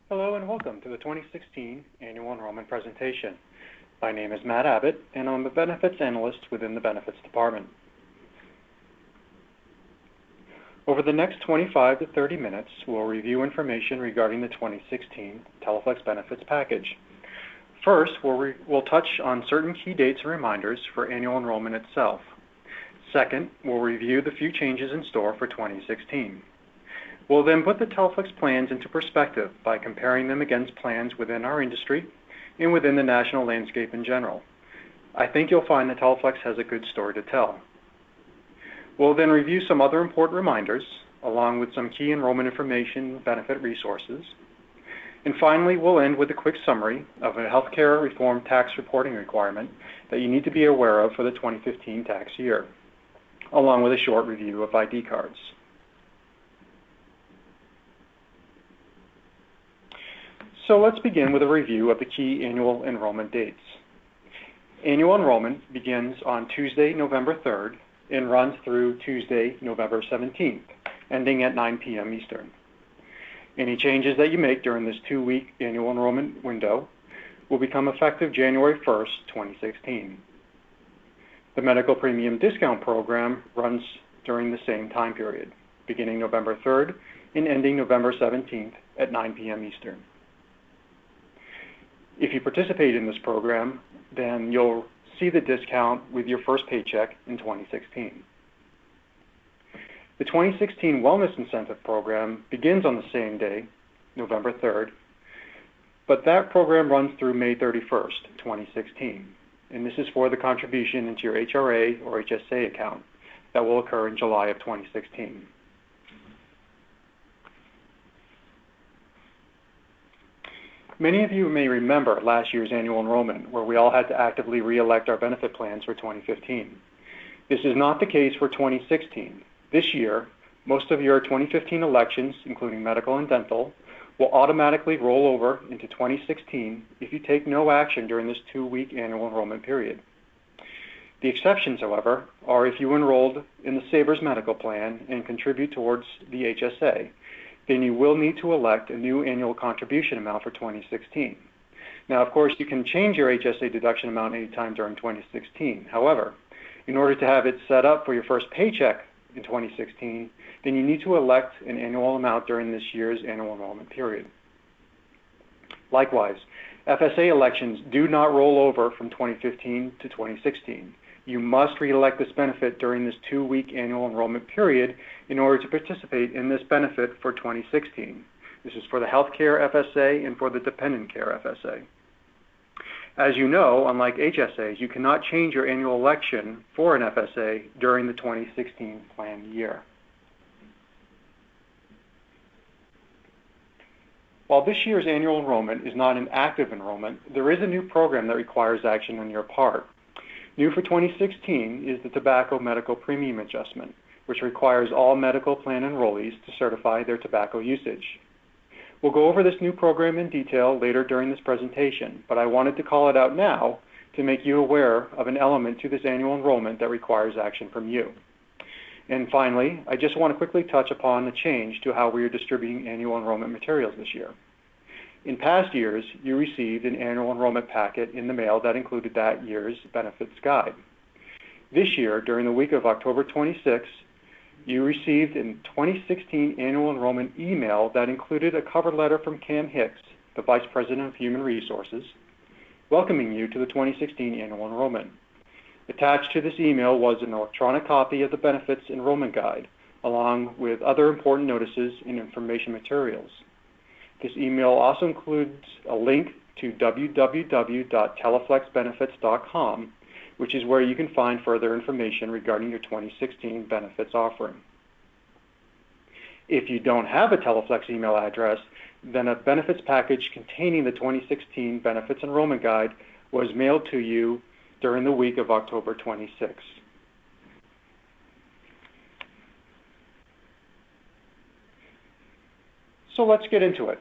Hello and welcome to the 2016 Annual Enrollment Presentation. My name is Matt Abbott and I'm a Benefits Analyst within the Benefits Department. Over the next 25 to 30 minutes, we'll review information regarding the 2016 Teleflex Benefits Package. First, we'll touch on certain key dates and reminders for annual enrollment itself. Second, we'll review the few changes in store for 2016. We'll then put the Teleflex plans into perspective by comparing them against plans within our industry and within the national landscape in general. I think you'll find that Teleflex has a good story to tell. We'll then review some other important reminders, along with some key enrollment information and benefit resources. And finally, we'll end with a quick summary of a healthcare reform tax reporting requirement that you need to be aware of for the 2015 tax year, along with a short review of ID cards. So let's begin with a review of the key annual enrollment dates. Annual enrollment begins on Tuesday, November 3rd and runs through Tuesday, November 17th, ending at 9 p.m. Eastern. Any changes that you make during this 2-week annual enrollment window will become effective January 1st, 2016. The medical premium discount program runs during the same time period, beginning November 3rd and ending November 17th at 9 p.m. Eastern. If you participate in this program, then you'll see the discount with your first paycheck in 2016. The 2016 Wellness Incentive Program begins on the same day, November 3rd, but that program runs through May 31st, 2016, and this is for the contribution into your HRA or HSA account that will occur in July of 2016. Many of you may remember last year's annual enrollment, where we all had to actively re-elect our benefit plans for 2015. This is not the case for 2016. This year, most of your 2015 elections, including medical and dental, will automatically roll over into 2016 if you take no action during this 2-week annual enrollment period. The exceptions, however, are if you enrolled in the Savers Medical Plan and contribute towards the HSA, then you will need to elect a new annual contribution amount for 2016. Now, of course, you can change your HSA deduction amount anytime during 2016. However, in order to have it set up for your first paycheck in 2016, then you need to elect an annual amount during this year's annual enrollment period. Likewise, FSA elections do not roll over from 2015 to 2016. You must re-elect this benefit during this 2-week annual enrollment period in order to participate in this benefit for 2016. This is for the healthcare FSA and for the dependent care FSA. As you know, unlike HSAs, you cannot change your annual election for an FSA during the 2016 plan year. While this year's annual enrollment is not an active enrollment, there is a new program that requires action on your part. New for 2016 is the Tobacco Medical Premium Adjustment, which requires all medical plan enrollees to certify their tobacco usage. We'll go over this new program in detail later during this presentation, but I wanted to call it out now to make you aware of an element to this annual enrollment that requires action from you. And finally, I just want to quickly touch upon the change to how we are distributing annual enrollment materials this year. In past years, you received an annual enrollment packet in the mail that included that year's benefits guide. This year, during the week of October 26, you received a 2016 annual enrollment email that included a cover letter from Cam Hicks, the Vice President of Human Resources, welcoming you to the 2016 annual enrollment. Attached to this email was an electronic copy of the benefits enrollment guide, along with other important notices and information materials. This email also includes a link to www.teleflexbenefits.com, which is where you can find further information regarding your 2016 benefits offering. If you don't have a Teleflex email address, then a benefits package containing the 2016 benefits enrollment guide was mailed to you during the week of October 26. So let's get into it.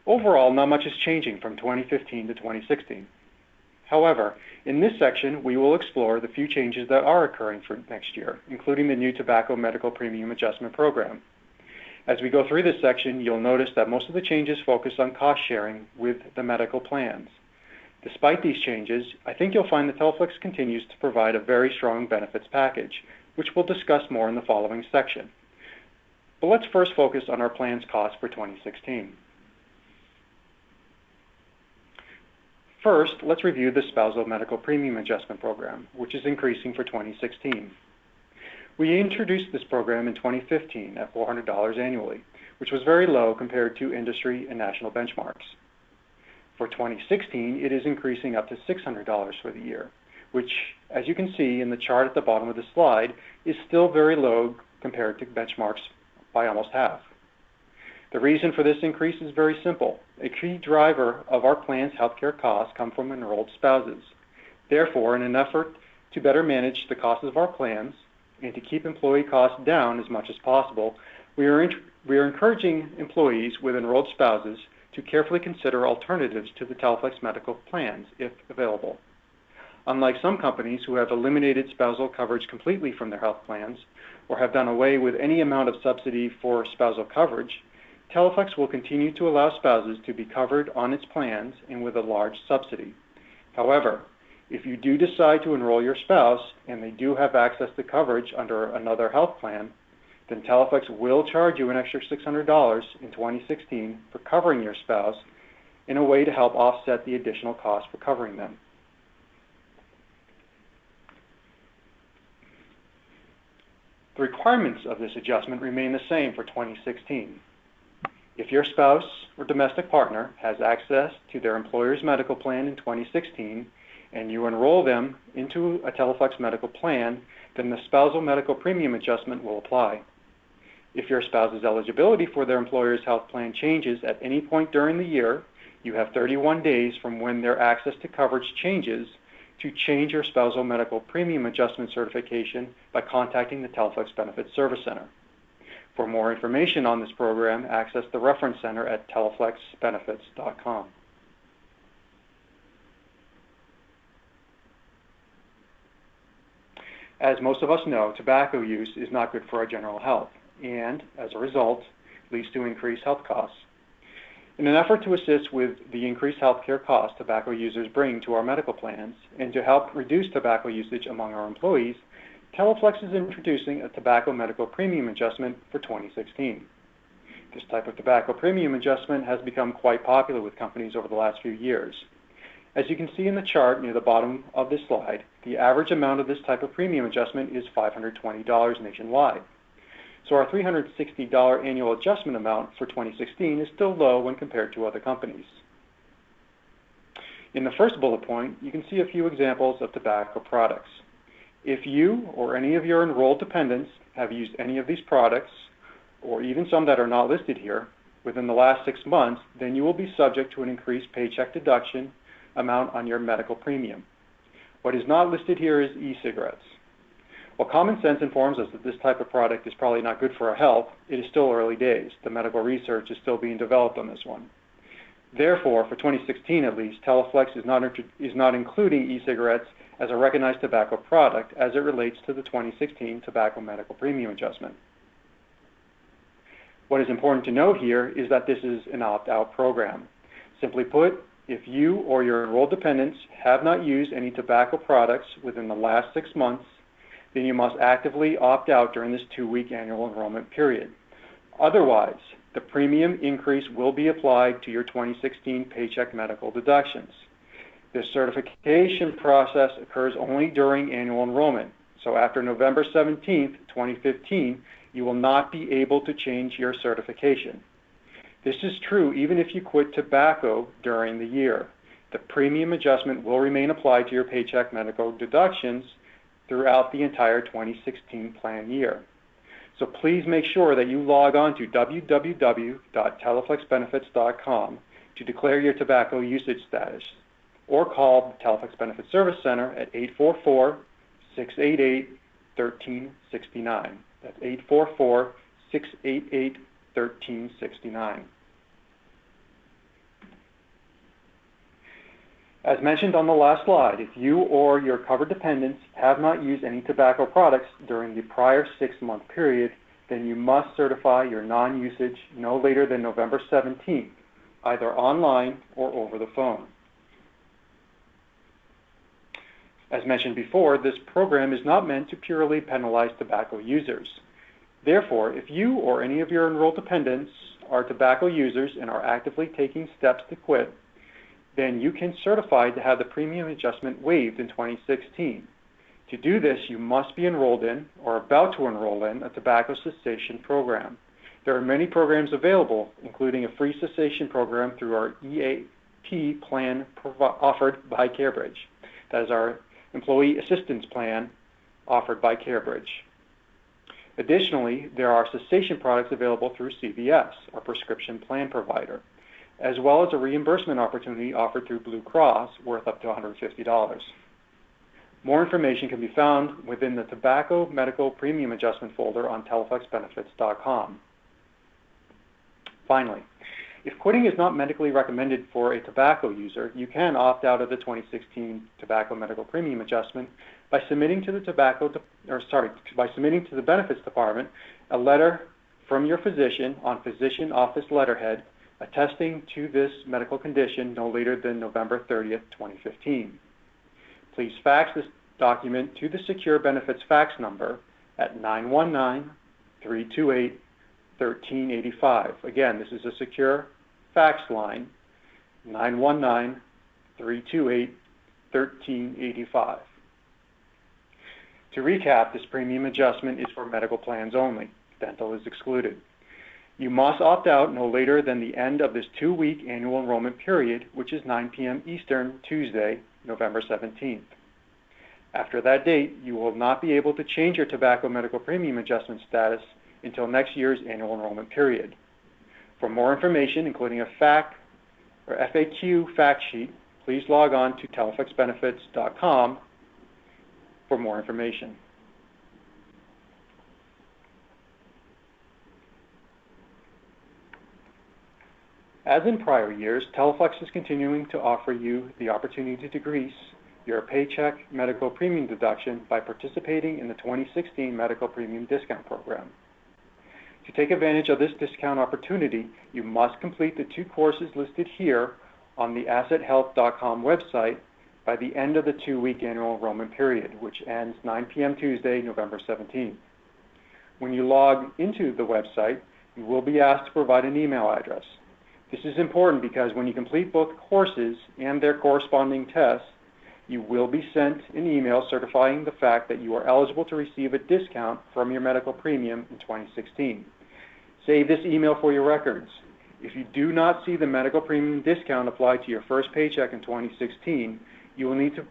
Overall, not much is changing from 2015 to 2016. However, in this section, we will explore the few changes that are occurring for next year, including the new Tobacco Medical Premium Adjustment Program. As we go through this section, you'll notice that most of the changes focus on cost sharing with the medical plans. Despite these changes, I think you'll find that Teleflex continues to provide a very strong benefits package, which we'll discuss more in the following section. But let's first focus on our plan's cost for 2016. First, let's review the Spousal Medical Premium Adjustment Program, which is increasing for 2016. We introduced this program in 2015 at $400 annually, which was very low compared to industry and national benchmarks. For 2016, it is increasing up to $600 for the year, which, as you can see in the chart at the bottom of the slide, is still very low compared to benchmarks by almost half. The reason for this increase is very simple. A key driver of our plan's healthcare costs come from enrolled spouses. Therefore, in an effort to better manage the costs of our plans and to keep employee costs down as much as possible, we are encouraging employees with enrolled spouses to carefully consider alternatives to the Teleflex medical plans, if available. Unlike some companies who have eliminated spousal coverage completely from their health plans or have done away with any amount of subsidy for spousal coverage, Teleflex will continue to allow spouses to be covered on its plans and with a large subsidy. However, if you do decide to enroll your spouse and they do have access to coverage under another health plan, then Teleflex will charge you an extra $600 in 2016 for covering your spouse in a way to help offset the additional cost for covering them. The requirements of this adjustment remain the same for 2016. If your spouse or domestic partner has access to their employer's medical plan in 2016 and you enroll them into a Teleflex medical plan, then the spousal medical premium adjustment will apply. If your spouse's eligibility for their employer's health plan changes at any point during the year, you have 31 days from when their access to coverage changes to change your spousal medical premium adjustment certification by contacting the Teleflex Benefits Service Center. For more information on this program, access the Reference Center at teleflexbenefits.com. As most of us know, tobacco use is not good for our general health and, as a result, leads to increased health costs. In an effort to assist with the increased healthcare costs tobacco users bring to our medical plans and to help reduce tobacco usage among our employees, Teleflex is introducing a tobacco medical premium adjustment for 2016. This type of tobacco premium adjustment has become quite popular with companies over the last few years. As you can see in the chart near the bottom of this slide, the average amount of this type of premium adjustment is $520 nationwide. So our $360 annual adjustment amount for 2016 is still low when compared to other companies. In the first bullet point, you can see a few examples of tobacco products. If you or any of your enrolled dependents have used any of these products, or even some that are not listed here, within the last 6 months, then you will be subject to an increased paycheck deduction amount on your medical premium. What is not listed here is e-cigarettes. While common sense informs us that this type of product is probably not good for our health, it is still early days. The medical research is still being developed on this one. Therefore, for 2016 at least, Teleflex is not including e-cigarettes as a recognized tobacco product as it relates to the 2016 tobacco medical premium adjustment. What is important to note here is that this is an opt-out program. Simply put, if you or your enrolled dependents have not used any tobacco products within the last 6 months, then you must actively opt out during this 2-week annual enrollment period. Otherwise, the premium increase will be applied to your 2016 paycheck medical deductions. This certification process occurs only during annual enrollment. So after November 17, 2015, you will not be able to change your certification. This is true even if you quit tobacco during the year. The premium adjustment will remain applied to your paycheck medical deductions throughout the entire 2016 plan year. So please make sure that you log on to www.teleflexbenefits.com to declare your tobacco usage status, or call the Teleflex Benefits Service Center at 844-688-1369. That's 844-688-1369. As mentioned on the last slide, if you or your covered dependents have not used any tobacco products during the prior 6-month period, then you must certify your non-usage no later than November 17th, either online or over the phone. As mentioned before, this program is not meant to purely penalize tobacco users. Therefore, if you or any of your enrolled dependents are tobacco users and are actively taking steps to quit, then you can certify to have the premium adjustment waived in 2016. To do this, you must be enrolled in or about to enroll in a tobacco cessation program. There are many programs available, including a free cessation program through our EAP plan offered by CareBridge. That is our employee assistance plan offered by CareBridge. Additionally, there are cessation products available through CVS, our prescription plan provider, as well as a reimbursement opportunity offered through Blue Cross worth up to $150. More information can be found within the Tobacco Medical Premium Adjustment folder on teleflexbenefits.com. Finally, if quitting is not medically recommended for a tobacco user, you can opt out of the 2016 Tobacco Medical Premium Adjustment by submitting to the Benefits Department a letter from your physician on physician office letterhead attesting to this medical condition no later than November 30th, 2015. Please fax this document to the Secure Benefits fax number at 919-328-1385. Again, this is a secure fax line, 919-328-1385. To recap, this premium adjustment is for medical plans only. Dental is excluded. You must opt out no later than the end of this 2-week annual enrollment period, which is 9 p.m. Eastern, Tuesday, November 17th. After that date, you will not be able to change your tobacco medical premium adjustment status until next year's annual enrollment period. For more information, including a FAQ fact sheet, please log on to teleflexbenefits.com for more information. As in prior years, Teleflex is continuing to offer you the opportunity to decrease your paycheck medical premium deduction by participating in the 2016 Medical Premium Discount Program. To take advantage of this discount opportunity, you must complete the 2 courses listed here on the assethealth.com website by the end of the 2-week annual enrollment period, which ends 9 p.m. Tuesday, November 17th. When you log into the website, you will be asked to provide an email address. This is important because when you complete both courses and their corresponding tests, you will be sent an email certifying the fact that you are eligible to receive a discount from your medical premium in 2016. Save this email for your records. If you do not see the medical premium discount applied to your first paycheck in 2016, you will need to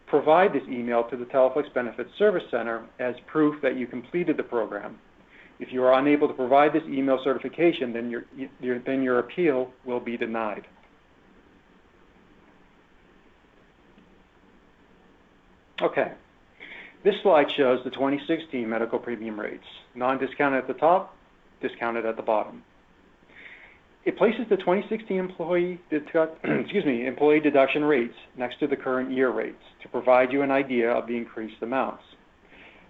provide this email to the Teleflex Benefits Service Center as proof that you completed the program. If you are unable to provide this email certification, then your appeal will be denied. Okay, this slide shows the 2016 medical premium rates, non-discounted at the top, discounted at the bottom. It places the 2016 employee deduction rates next to the current year rates to provide you an idea of the increased amounts.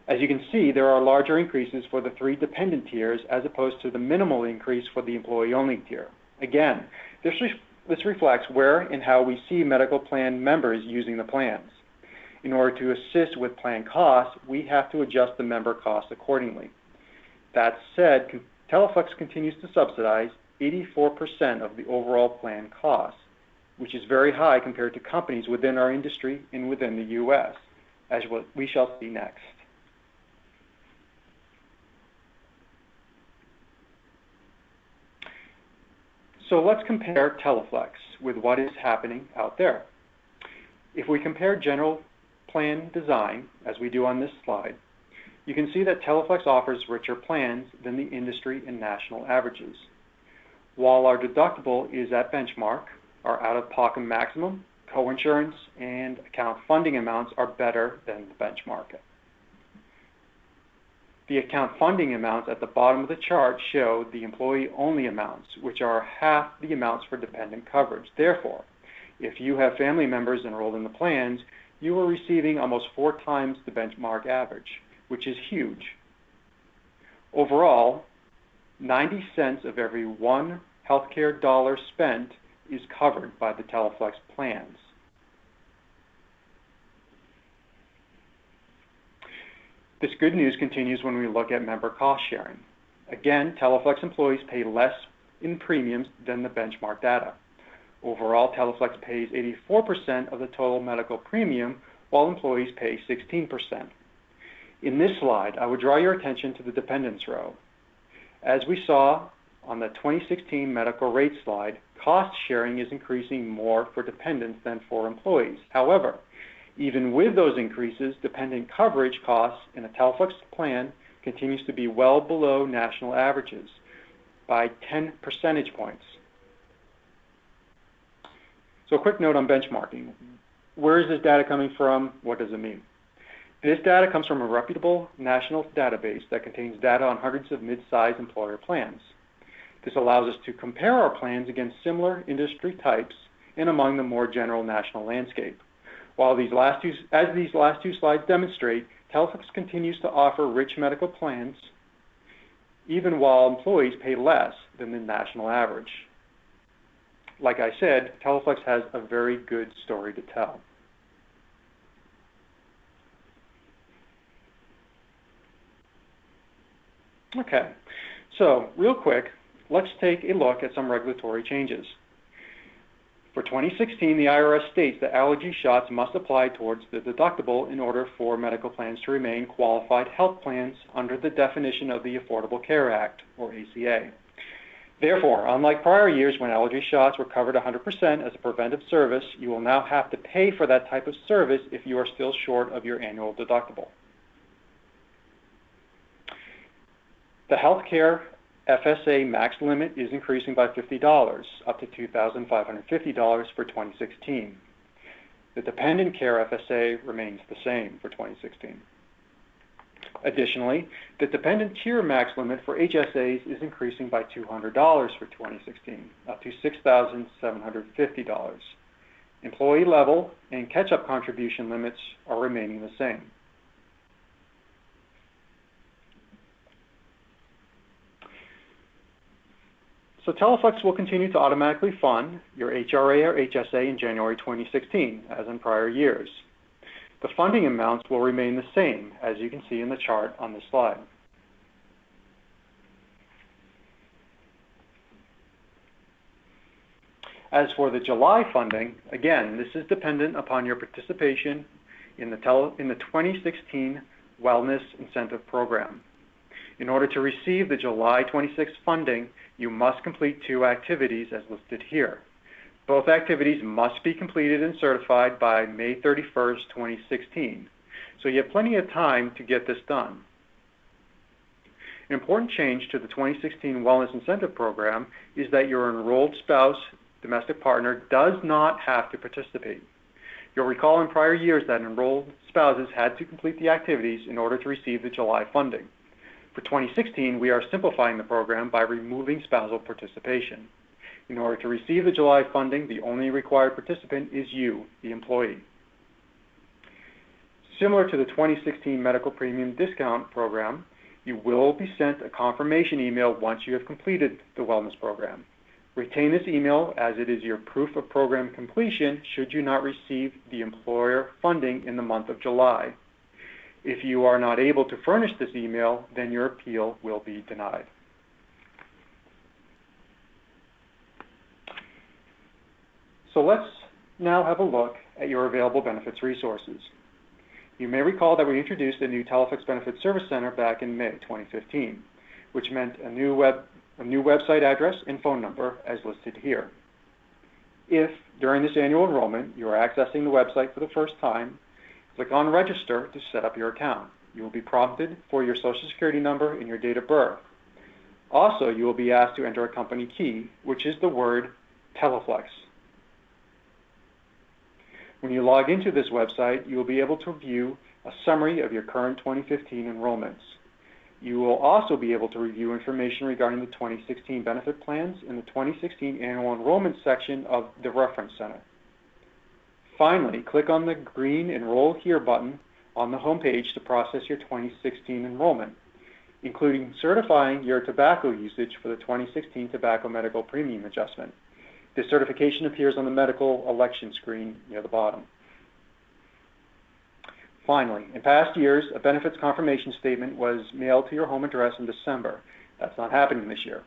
As you can see, there are larger increases for the 3 dependent tiers as opposed to the minimal increase for the employee-only tier. Again, this reflects where and how we see medical plan members using the plans. In order to assist with plan costs, we have to adjust the member costs accordingly. That said, Teleflex continues to subsidize 84% of the overall plan costs, which is very high compared to companies within our industry and within the U.S., as we shall see next. So let's compare Teleflex with what is happening out there. If we compare general plan design, as we do on this slide, you can see that Teleflex offers richer plans than the industry and national averages. While our deductible is at benchmark, our out-of-pocket maximum, coinsurance, and account funding amounts are better than the benchmark. The account funding amounts at the bottom of the chart show the employee-only amounts, which are half the amounts for dependent coverage. Therefore, if you have family members enrolled in the plans, you are receiving almost 4 times the benchmark average, which is huge. Overall, 90 cents of every one healthcare dollar spent is covered by the Teleflex plans. This good news continues when we look at member cost sharing. Again, Teleflex employees pay less in premiums than the benchmark data. Overall, Teleflex pays 84% of the total medical premium, while employees pay 16%. In this slide, I would draw your attention to the dependents row. As we saw on the 2016 medical rate slide, cost sharing is increasing more for dependents than for employees. However, even with those increases, dependent coverage costs in a Teleflex plan continues to be well below national averages by 10 percentage points. So a quick note on benchmarking. Where is this data coming from? What does it mean? This data comes from a reputable national database that contains data on hundreds of mid-sized employer plans. This allows us to compare our plans against similar industry types and among the more general national landscape. While these last two slides demonstrate, Teleflex continues to offer rich medical plans even while employees pay less than the national average. Like I said, Teleflex has a very good story to tell. Okay, so real quick, let's take a look at some regulatory changes. For 2016, the IRS states that allergy shots must apply towards the deductible in order for medical plans to remain qualified health plans under the definition of the Affordable Care Act, or ACA. Therefore, unlike prior years when allergy shots were covered 100% as a preventive service, you will now have to pay for that type of service if you are still short of your annual deductible. The healthcare FSA max limit is increasing by $50, up to $2,550 for 2016. The dependent care FSA remains the same for 2016. Additionally, the dependent tier max limit for HSAs is increasing by $200 for 2016, up to $6,750. Employee level and catch-up contribution limits are remaining the same. So Teleflex will continue to automatically fund your HRA or HSA in January 2016, as in prior years. The funding amounts will remain the same, as you can see in the chart on this slide. As for the July funding, again, this is dependent upon your participation in the 2016 Wellness Incentive Program. In order to receive the July 26 funding, you must complete two activities as listed here. Both activities must be completed and certified by May 31st, 2016. So you have plenty of time to get this done. An important change to the 2016 Wellness Incentive Program is that your enrolled spouse, domestic partner, does not have to participate. You'll recall in prior years that enrolled spouses had to complete the activities in order to receive the July funding. For 2016, we are simplifying the program by removing spousal participation. In order to receive the July funding, the only required participant is you, the employee. Similar to the 2016 Medical Premium Discount Program, you will be sent a confirmation email once you have completed the wellness program. Retain this email as it is your proof of program completion should you not receive the employer funding in the month of July. If you are not able to furnish this email, then your appeal will be denied. So let's now have a look at your available benefits resources. You may recall that we introduced a new Teleflex Benefits Service Center back in May 2015, which meant a new website address and phone number as listed here. If, during this annual enrollment, you are accessing the website for the first time, click on Register to set up your account. You will be prompted for your Social Security number and your date of birth. Also, you will be asked to enter a company key, which is the word Teleflex. When you log into this website, you will be able to view a summary of your current 2015 enrollments. You will also be able to review information regarding the 2016 benefit plans in the 2016 Annual Enrollment section of the Reference Center. Finally, click on the green Enroll Here button on the home page to process your 2016 enrollment. including certifying your tobacco usage for the 2016 Tobacco Medical Premium Adjustment. This certification appears on the medical election screen near the bottom. Finally, in past years, a benefits confirmation statement was mailed to your home address in December. That's not happening this year.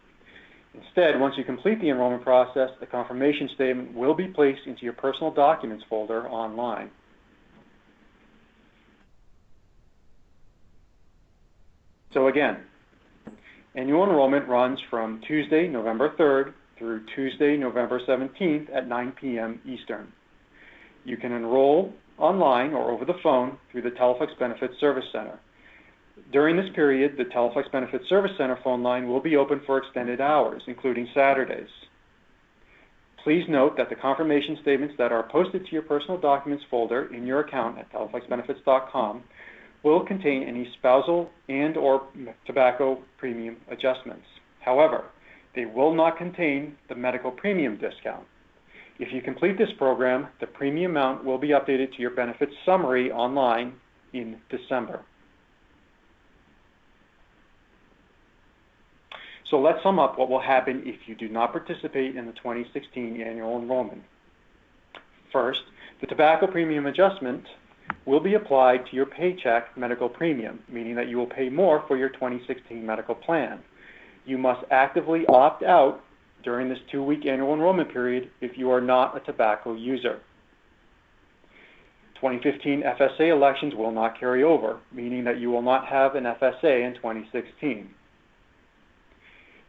Instead, once you complete the enrollment process, the confirmation statement will be placed into your personal documents folder online. So again, annual enrollment runs from Tuesday, November 3rd through Tuesday, November 17th at 9 p.m. Eastern. You can enroll online or over the phone through the Teleflex Benefits Service Center. During this period, the Teleflex Benefits Service Center phone line will be open for extended hours, including Saturdays. Please note that the confirmation statements that are posted to your personal documents folder in your account at teleflexbenefits.com will contain any spousal and/or tobacco premium adjustments. However, they will not contain the medical premium discount. If you complete this program, the premium amount will be updated to your benefits summary online in December. So let's sum up what will happen if you do not participate in the 2016 annual enrollment. First, the tobacco premium adjustment will be applied to your paycheck medical premium, meaning that you will pay more for your 2016 medical plan. You must actively opt out during this 2-week annual enrollment period if you are not a tobacco user. 2015 FSA elections will not carry over, meaning that you will not have an FSA in 2016.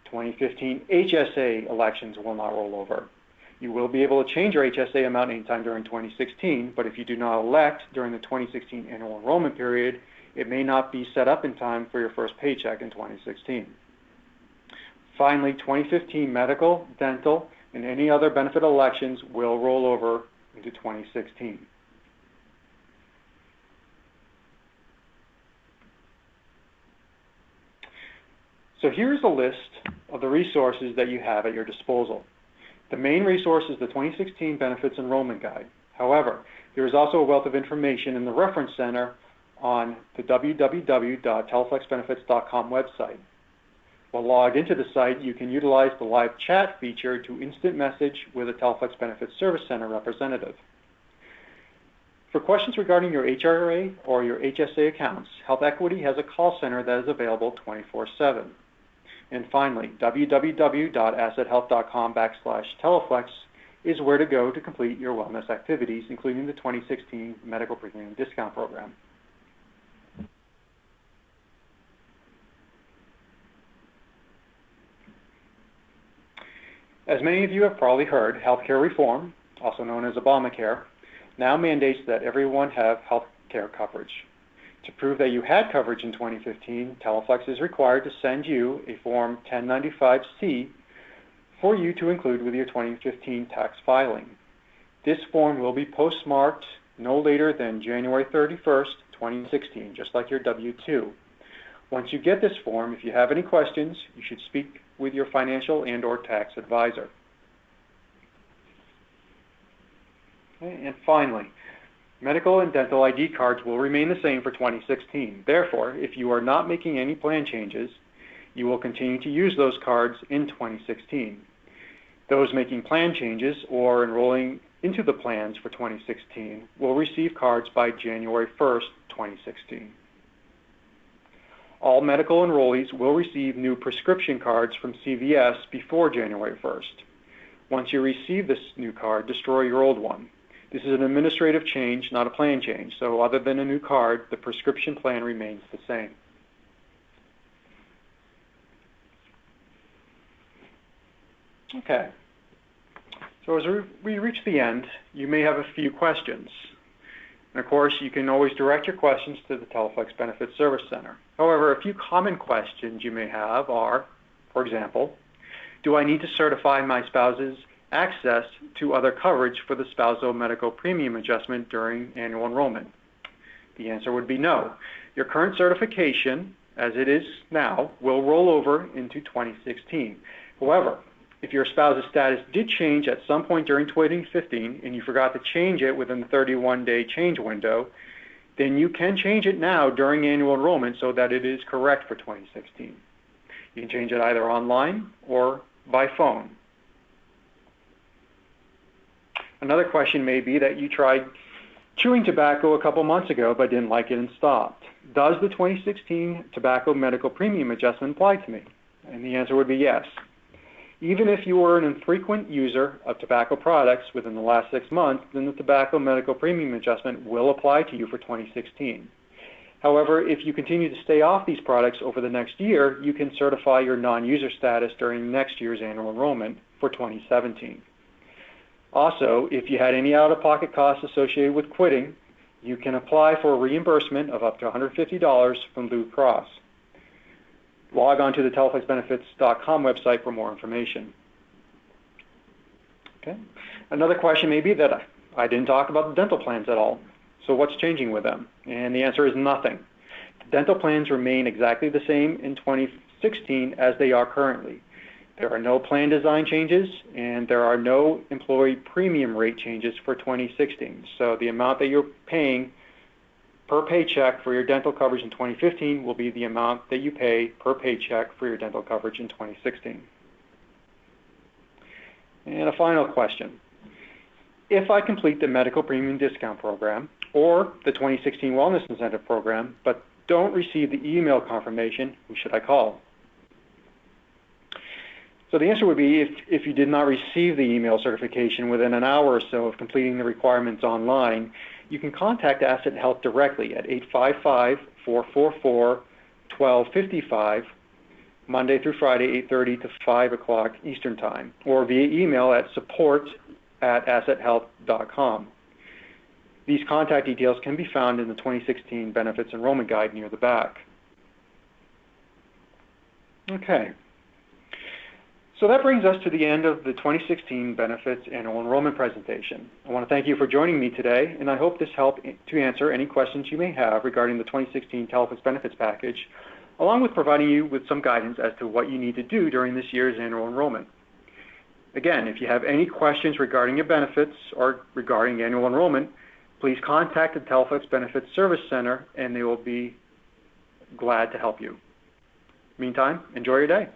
2015 HSA elections will not roll over. You will be able to change your HSA amount anytime during 2016, but if you do not elect during the 2016 annual enrollment period, it may not be set up in time for your first paycheck in 2016. Finally, 2015 medical, dental, and any other benefit elections will roll over into 2016. So here's a list of the resources that you have at your disposal. The main resource is the 2016 Benefits Enrollment Guide. However, there is also a wealth of information in the Reference Center on the www.teleflexbenefits.com website. While logged into the site, you can utilize the live chat feature to instant message with a Teleflex Benefits Service Center representative. For questions regarding your HRA or your HSA accounts, Health Equity has a call center that is available 24/7. And finally, www.assethealth.com/teleflex is where to go to complete your wellness activities, including the 2016 Medical Premium Discount Program. As many of you have probably heard, healthcare reform, also known as Obamacare, now mandates that everyone have health care coverage. To prove that you had coverage in 2015, Teleflex is required to send you a Form 1095-C for you to include with your 2015 tax filing. This form will be postmarked no later than January 31st, 2016, just like your W-2. Once you get this form, if you have any questions, you should speak with your financial and/or tax advisor. Okay, and finally, medical and dental ID cards will remain the same for 2016. Therefore, if you are not making any plan changes, you will continue to use those cards in 2016. Those making plan changes or enrolling into the plans for 2016 will receive cards by January 1st, 2016. All medical enrollees will receive new prescription cards from CVS before January 1st. Once you receive this new card, destroy your old one. This is an administrative change, not a plan change, so other than a new card, the prescription plan remains the same. Okay, so as we reach the end, you may have a few questions. And of course, you can always direct your questions to the Teleflex Benefits Service Center. However, a few common questions you may have are, for example, do I need to certify my spouse's access to other coverage for the spousal medical premium adjustment during annual enrollment? The answer would be no. Your current certification, as it is now, will roll over into 2016. However, if your spouse's status did change at some point during 2015 and you forgot to change it within the 31-day change window, then you can change it now during annual enrollment so that it is correct for 2016. You can change it either online or by phone. Another question may be that you tried chewing tobacco a couple months ago but didn't like it and stopped. Does the 2016 tobacco medical premium adjustment apply to me? And the answer would be yes. Even if you were an infrequent user of tobacco products within the last 6 months, then the tobacco medical premium adjustment will apply to you for 2016. However, if you continue to stay off these products over the next year, you can certify your non-user status during next year's annual enrollment for 2017. Also, if you had any out-of-pocket costs associated with quitting, you can apply for a reimbursement of up to $150 from Blue Cross. Log on to the teleflexbenefits.com website for more information. Okay. Another question may be that I didn't talk about the dental plans at all. So what's changing with them? And the answer is nothing. Dental plans remain exactly the same in 2016 as they are currently. There are no plan design changes, and there are no employee premium rate changes for 2016. So the amount that you're paying per paycheck for your dental coverage in 2015 will be the amount that you pay per paycheck for your dental coverage in 2016. And a final question. If I complete the medical premium discount program or the 2016 Wellness Incentive Program, but don't receive the email confirmation, who should I call? So the answer would be if you did not receive the email certification within an hour or so of completing the requirements online, you can contact Asset Health directly at 855-444-1255, Monday through Friday, 8:30 to 5 o'clock Eastern Time, or via email at support@assethealth.com. These contact details can be found in the 2016 Benefits Enrollment Guide near the back. Okay. So that brings us to the end of the 2016 Benefits Annual Enrollment presentation. I want to thank you for joining me today, and I hope this helped to answer any questions you may have regarding the 2016 Teleflex Benefits Package, along with providing you with some guidance as to what you need to do during this year's annual enrollment. Again, if you have any questions regarding your benefits or regarding annual enrollment, please contact the Teleflex Benefits Service Center, and they will be glad to help you. Meantime, enjoy your day.